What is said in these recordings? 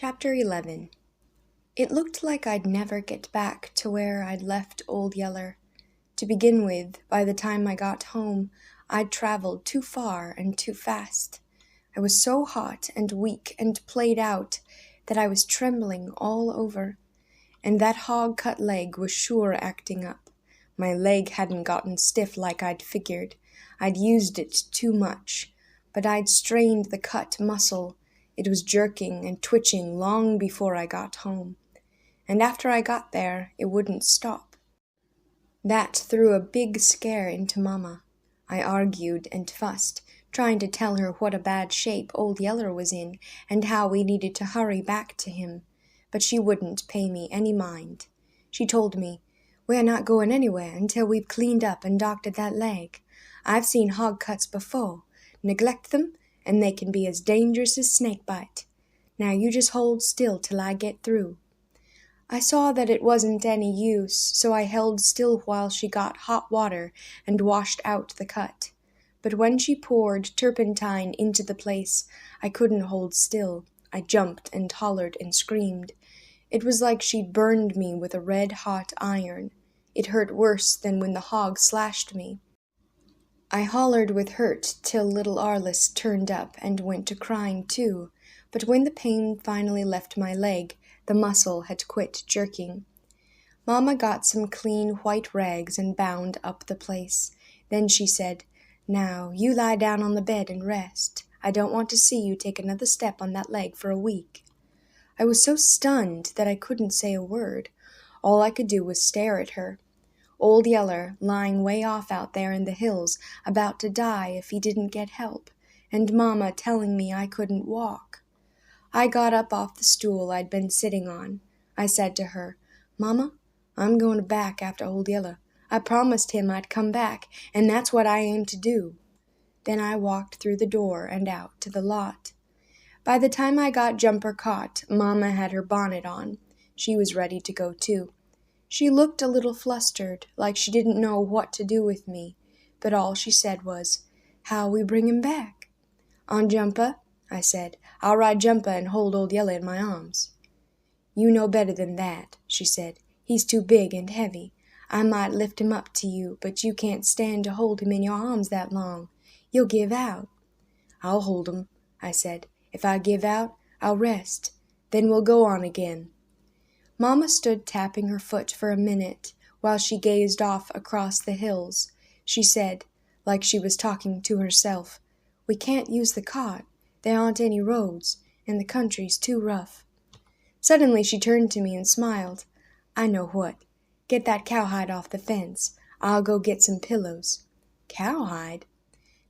Chapter 11. It looked like I'd never get back to where I'd left Old Yeller. To begin with, by the time I got home, I'd traveled too far and too fast. I was so hot and weak and played out that I was trembling all over. And that hog-cut leg was sure acting up. My leg hadn't gotten stiff like I'd figured. I'd used it too much, but I'd strained the cut muscle. It was jerking and twitching long before I got home. And after I got there, it wouldn't stop. That threw a big scare into Mama. I argued and fussed, trying to tell her what a bad shape Old Yeller was in and how we needed to hurry back to him. But she wouldn't pay me any mind. She told me, "We're not going anywhere until we've cleaned up and doctored that leg. I've seen hog cuts before. Neglect them, and they can be as dangerous as snakebite. Now you just hold still till I get through." I saw that it wasn't any use, so I held still while she got hot water and washed out the cut. But when she poured turpentine into the place, I couldn't hold still. I jumped and hollered and screamed. It was like she'd burned me with a red-hot iron. It hurt worse than when the hog slashed me. I hollered with hurt till little Arliss turned up and went to crying too, but when the pain finally left my leg, the muscle had quit jerking. Mama got some clean white rags and bound up the place. Then she said, "Now, you lie down on the bed and rest. I don't want to see you take another step on that leg for a week." I was so stunned that I couldn't say a word. All I could do was stare at her. Old Yeller lying way off out there in the hills, about to die if he didn't get help, and Mama telling me I couldn't walk. I got up off the stool I'd been sitting on. I said to her, "Mama, I'm going back after Old Yeller. I promised him I'd come back, and that's what I aim to do." Then I walked through the door and out to the lot. By the time I got Jumper caught, Mama had her bonnet on. She was ready to go too. She looked a little flustered, like she didn't know what to do with me, but all she said was, "How we bring him back?" "On Jumper," I said. "I'll ride Jumper and hold Old Yeller in my arms." "You know better than that," she said. "He's too big and heavy. I might lift him up to you, but you can't stand to hold him in your arms that long. You'll give out." "I'll hold him," I said. "If I give out, I'll rest. Then we'll go on again." Mama stood tapping her foot for a minute while she gazed off across the hills. She said, like she was talking to herself, "We can't use the cart. There aren't any roads, and the country's too rough." Suddenly she turned to me and smiled. "I know what. Get that cowhide off the fence. I'll go get some pillows." "Cowhide?"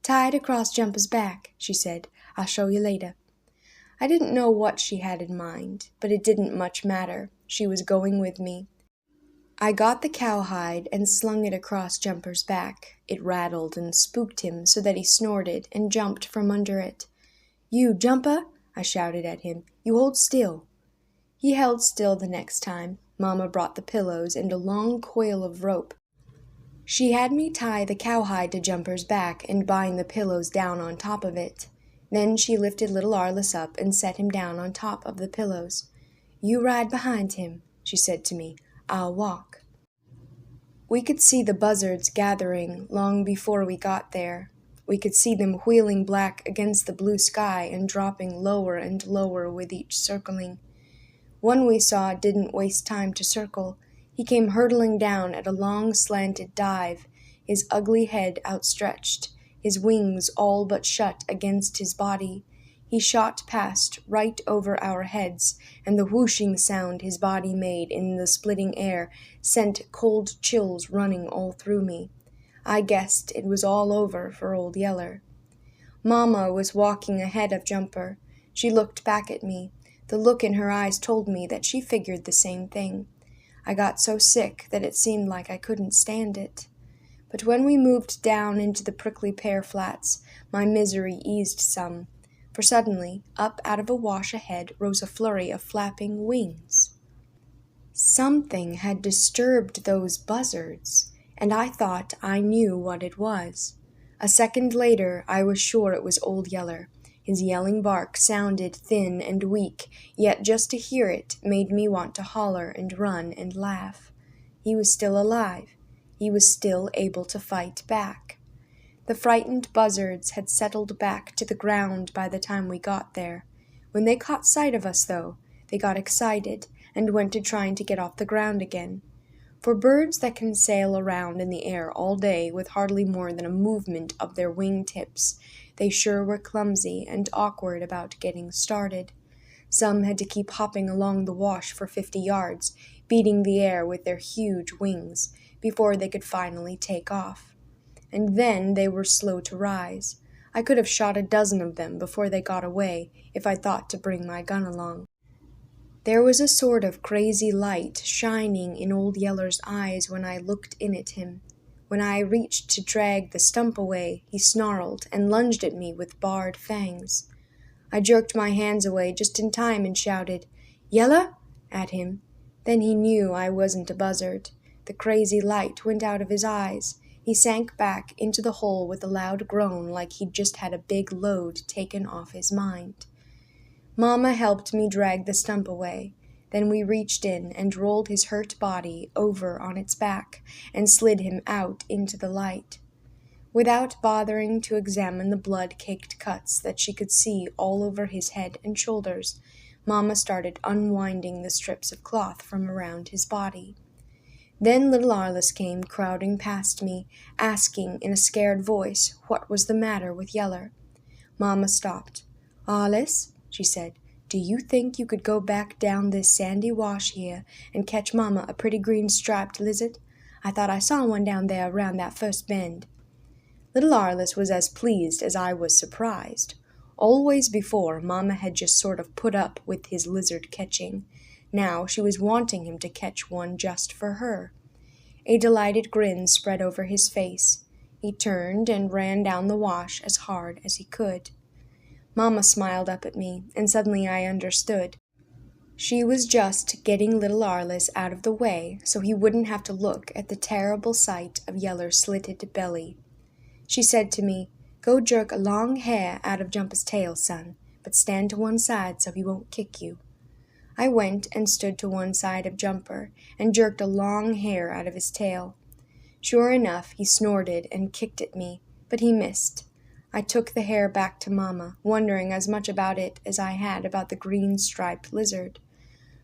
"Tie it across Jumper's back," she said. "I'll show you later." I didn't know what she had in mind, but it didn't much matter. She was going with me. I got the cowhide and slung it across Jumper's back. It rattled and spooked him so that he snorted and jumped from under it. "You, Jumper!" I shouted at him. "You hold still." He held still the next time. Mama brought the pillows and a long coil of rope. She had me tie the cowhide to Jumper's back and bind the pillows down on top of it. Then she lifted little Arliss up and set him down on top of the pillows. "You ride behind him," she said to me. "I'll walk." We could see the buzzards gathering long before we got there. We could see them wheeling black against the blue sky and dropping lower and lower with each circling. One we saw didn't waste time to circle. He came hurtling down at a long slanted dive, his ugly head outstretched, his wings all but shut against his body. He shot past right over our heads, and the whooshing sound his body made in the splitting air sent cold chills running all through me. I guessed it was all over for Old Yeller. Mama was walking ahead of Jumper. She looked back at me. The look in her eyes told me that she figured the same thing. I got so sick that it seemed like I couldn't stand it. But when we moved down into the prickly pear flats, my misery eased some, for suddenly, up out of a wash ahead rose a flurry of flapping wings. Something had disturbed those buzzards, and I thought I knew what it was. A second later, I was sure it was Old Yeller. His yelling bark sounded thin and weak, yet just to hear it made me want to holler and run and laugh. He was still alive. He was still able to fight back. The frightened buzzards had settled back to the ground by the time we got there. When they caught sight of us, though, they got excited and went to trying to get off the ground again. For birds that can sail around in the air all day with hardly more than a movement of their wing tips, they sure were clumsy and awkward about getting started. Some had to keep hopping along the wash for 50 yards, beating the air with their huge wings, before they could finally take off. And then they were slow to rise. I could have shot a dozen of them before they got away if I thought to bring my gun along. There was a sort of crazy light shining in Old Yeller's eyes when I looked in at him. When I reached to drag the stump away, he snarled and lunged at me with bared fangs. I jerked my hands away just in time and shouted, "Yeller?" at him. Then he knew I wasn't a buzzard. The crazy light went out of his eyes. He sank back into the hole with a loud groan like he'd just had a big load taken off his mind. Mama helped me drag the stump away. Then we reached in and rolled his hurt body over on its back and slid him out into the light. Without bothering to examine the blood-caked cuts that she could see all over his head and shoulders, Mama started unwinding the strips of cloth from around his body. Then little Arliss came crowding past me, asking in a scared voice what was the matter with Yeller. Mama stopped. "Arliss," she said, "do you think you could go back down this sandy wash here and catch Mama a pretty green striped lizard? I thought I saw one down there around that first bend." Little Arliss was as pleased as I was surprised. Always before, Mama had just sort of put up with his lizard catching. Now she was wanting him to catch one just for her. A delighted grin spread over his face. He turned and ran down the wash as hard as he could. Mama smiled up at me, and suddenly I understood. She was just getting little Arliss out of the way so he wouldn't have to look at the terrible sight of Yeller's slitted belly. She said to me, "Go jerk a long hair out of Jumper's tail, son, but stand to one side so he won't kick you." I went and stood to one side of Jumper and jerked a long hair out of his tail. Sure enough, he snorted and kicked at me, but he missed. I took the hair back to Mama, wondering as much about it as I had about the green-striped lizard.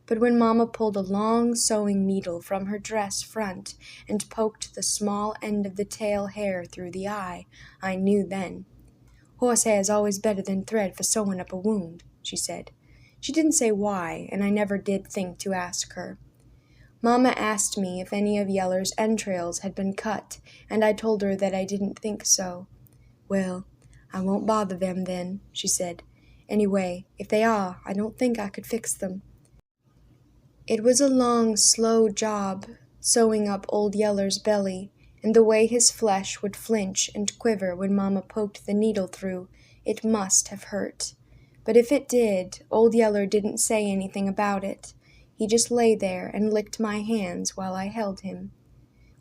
But when Mama pulled a long sewing needle from her dress front and poked the small end of the tail hair through the eye, I knew then. "Horsehair's always better than thread for sewing up a wound," she said. She didn't say why, and I never did think to ask her. Mama asked me if any of Yeller's entrails had been cut, and I told her that I didn't think so. "Well, I won't bother them then," she said. "Anyway, if they are, I don't think I could fix them." It was a long, slow job, sewing up Old Yeller's belly, and the way his flesh would flinch and quiver when Mama poked the needle through, it must have hurt. But if it did, Old Yeller didn't say anything about it. He just lay there and licked my hands while I held him.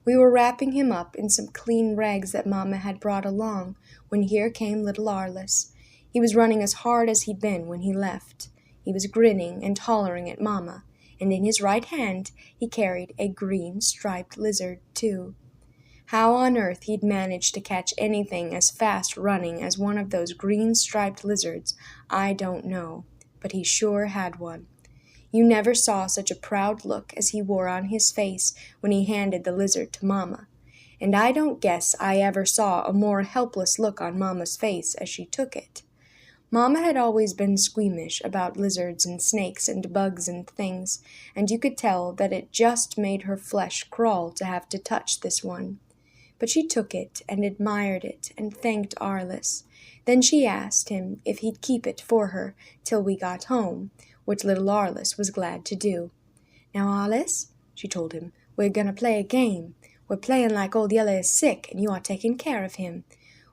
We were wrapping him up in some clean rags that Mama had brought along when here came little Arliss. He was running as hard as he'd been when he left. He was grinning and hollering at Mama, and in his right hand he carried a green-striped lizard, too. How on earth he'd managed to catch anything as fast running as one of those green-striped lizards, I don't know, but he sure had one. You never saw such a proud look as he wore on his face when he handed the lizard to Mama, and I don't guess I ever saw a more helpless look on Mama's face as she took it. Mama had always been squeamish about lizards and snakes and bugs and things, and you could tell that it just made her flesh crawl to have to touch this one. But she took it and admired it and thanked Arliss. Then she asked him if he'd keep it for her till we got home, which little Arliss was glad to do. "Now, Arliss," she told him, "we're going to play a game. We're playing like Old Yeller is sick and you are taking care of him.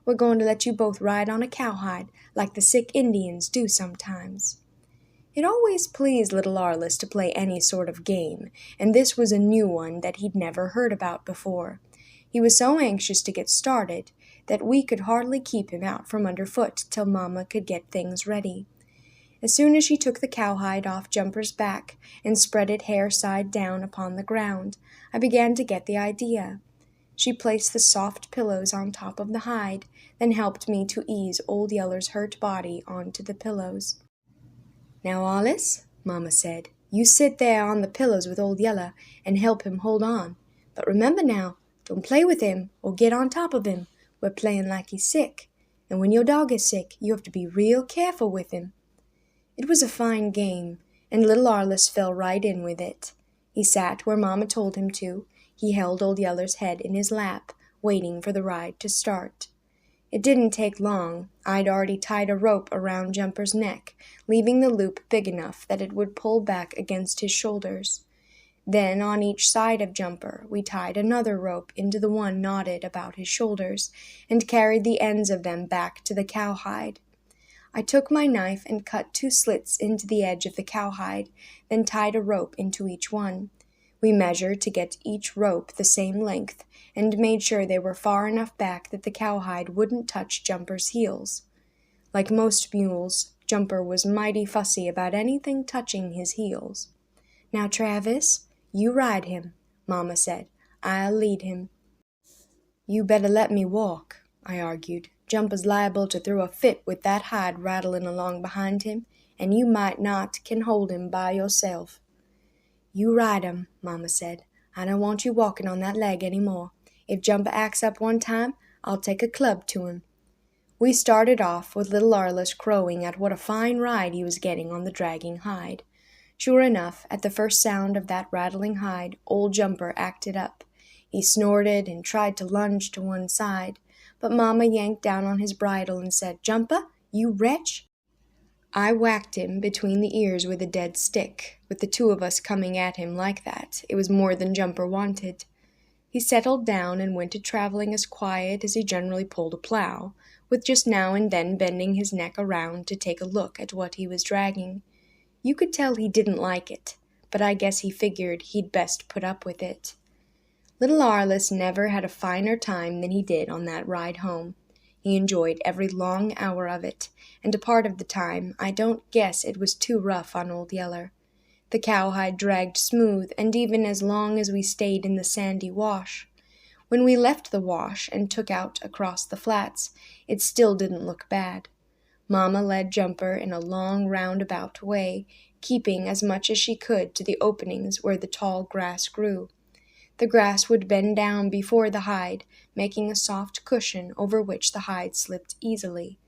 We're going to let you both ride on a cowhide like the sick Indians do sometimes." It always pleased little Arliss to play any sort of game, and this was a new one that he'd never heard about before. He was so anxious to get started that we could hardly keep him out from underfoot till Mama could get things ready. As soon as she took the cowhide off Jumper's back and spread it hair side down upon the ground, I began to get the idea. She placed the soft pillows on top of the hide, then helped me to ease Old Yeller's hurt body onto the pillows. "Now, Alice," Mama said, "you sit there on the pillows with Old Yeller and help him hold on. But remember now, don't play with him or get on top of him. We're playing like he's sick. And when your dog is sick, you have to be real careful with him." It was a fine game, and little Arliss fell right in with it. He sat where Mama told him to. He held Old Yeller's head in his lap, waiting for the ride to start. It didn't take long. I'd already tied a rope around Jumper's neck, leaving the loop big enough that it would pull back against his shoulders. Then, on each side of Jumper, we tied another rope into the one knotted about his shoulders, and carried the ends of them back to the cowhide. I took my knife and cut 2 slits into the edge of the cowhide, then tied a rope into each one. We measured to get each rope the same length, and made sure they were far enough back that the cowhide wouldn't touch Jumper's heels. Like most mules, Jumper was mighty fussy about anything touching his heels. "Now, Travis, you ride him," Mama said. "I'll lead him." "You better let me walk," I argued. "Jumper's liable to throw a fit with that hide rattling along behind him, and you might not can hold him by yourself." "You ride him," Mama said. "I don't want you walking on that leg any more. If Jumper acts up one time, I'll take a club to him." We started off with little Arliss crowing at what a fine ride he was getting on the dragging hide. Sure enough, at the first sound of that rattling hide, old Jumper acted up. He snorted and tried to lunge to one side, but Mama yanked down on his bridle and said, "Jumper, you wretch!" I whacked him between the ears with a dead stick. With the 2 of us coming at him like that, it was more than Jumper wanted. He settled down and went to traveling as quiet as he generally pulled a plow, with just now and then bending his neck around to take a look at what he was dragging. You could tell he didn't like it, but I guess he figured he'd best put up with it. Little Arliss never had a finer time than he did on that ride home. He enjoyed every long hour of it, and a part of the time I don't guess it was too rough on Old Yeller. The cowhide dragged smooth, and even as long as we stayed in the sandy wash. When we left the wash and took out across the flats, it still didn't look bad. Mama led Jumper in a long roundabout way, keeping as much as she could to the openings where the tall grass grew. The grass would bend down before the hide, making a soft cushion over which the hide slipped easily.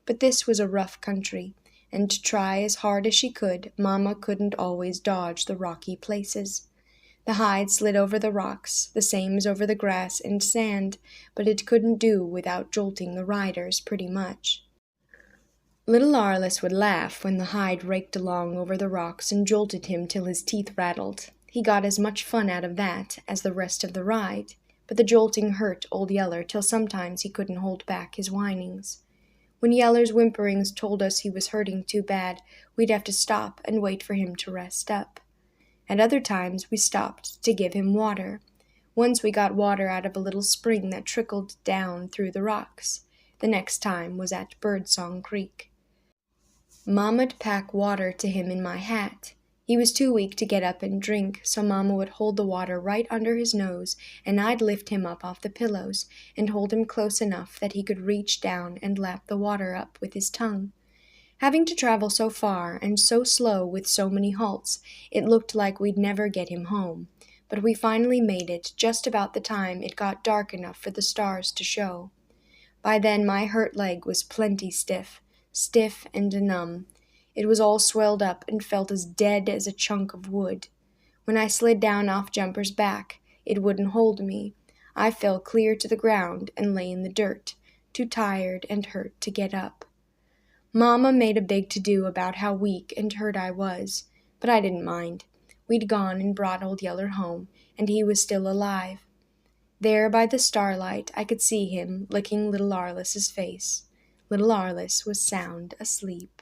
But this was a rough country, and to try as hard as she could, Mama couldn't always dodge the rocky places. The hide slid over the rocks, the same as over the grass and sand, but it couldn't do without jolting the riders pretty much. Little Arliss would laugh when the hide raked along over the rocks and jolted him till his teeth rattled. He got as much fun out of that as the rest of the ride, but the jolting hurt Old Yeller till sometimes he couldn't hold back his whinings. When Yeller's whimperings told us he was hurting too bad, we'd have to stop and wait for him to rest up. At other times we stopped to give him water. Once we got water out of a little spring that trickled down through the rocks. The next time was at Birdsong Creek. Mama'd pack water to him in my hat. He was too weak to get up and drink, so Mama would hold the water right under his nose, and I'd lift him up off the pillows and hold him close enough that he could reach down and lap the water up with his tongue. Having to travel so far and so slow with so many halts, it looked like we'd never get him home, but we finally made it just about the time it got dark enough for the stars to show. By then my hurt leg was plenty stiff and numb. It was all swelled up and felt as dead as a chunk of wood. When I slid down off Jumper's back, it wouldn't hold me. I fell clear to the ground and lay in the dirt, too tired and hurt to get up. Mama made a big to-do about how weak and hurt I was, but I didn't mind. We'd gone and brought Old Yeller home, and he was still alive. There by the starlight I could see him licking little Arliss's face. Little Arliss was sound asleep.